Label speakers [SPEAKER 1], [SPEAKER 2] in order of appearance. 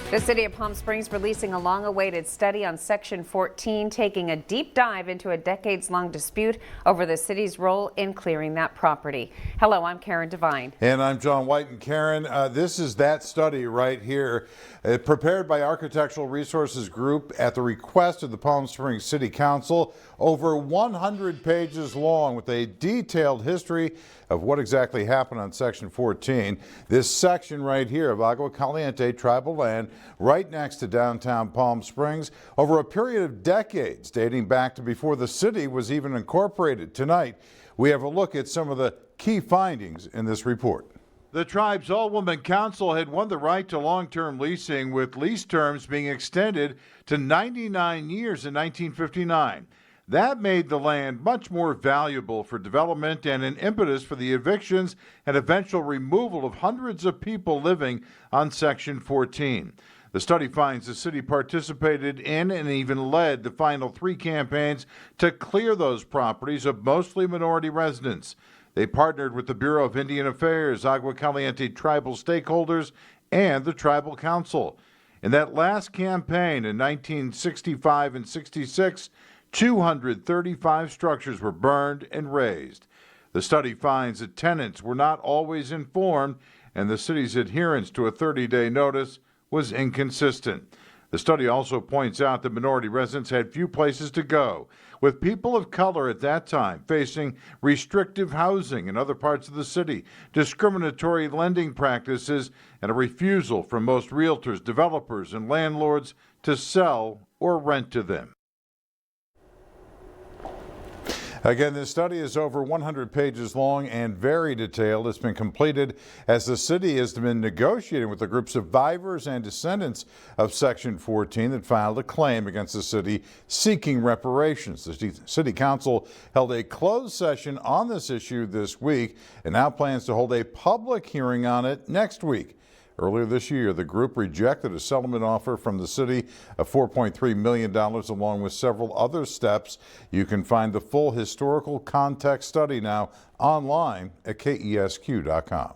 [SPEAKER 1] The City of Palm Springs releasing a long-awaited study on Section 14, taking a deep dive into a decades-long dispute over the city's role in clearing that property. Hello, I'm Karen Devine.
[SPEAKER 2] And I'm John White. And Karen, this is that study right here, prepared by Architectural Resources Group at the request of the Palm Springs City Council. Over 100 pages long with a detailed history of what exactly happened on Section 14. This section right here of Agua Caliente tribal land right next to downtown Palm Springs over a period of decades dating back to before the city was even incorporated. Tonight, we have a look at some of the key findings in this report. The tribe's all-woman council had won the right to long-term leasing, with lease terms being extended to 99 years in 1959. That made the land much more valuable for development and an impetus for the evictions and eventual removal of hundreds of people living on Section 14. The study finds the city participated in and even led the final 3 campaigns to clear those properties of mostly minority residents. They partnered with the Bureau of Indian Affairs, Agua Caliente tribal stakeholders, and the Tribal Council. In that last campaign in 1965 and 66, 235 structures were burned and razed. The study finds that tenants were not always informed, and the city's adherence to a 30-day notice was inconsistent. The study also points out that minority residents had few places to go, with people of color at that time facing restrictive housing in other parts of the city, discriminatory lending practices, and a refusal from most realtors, developers, and landlords to sell or rent to them. Again, this study is over 100 pages long and very detailed. It's been completed as the city has been negotiating with a group of survivors and descendants of Section 14 that filed a claim against the city seeking reparations. The City Council held a closed session on this issue this week and now plans to hold a public hearing on it next week. Earlier this year, the group rejected a settlement offer from the city of $4.3 million along with several other steps. You can find the full historical context study now online at KESQ.com.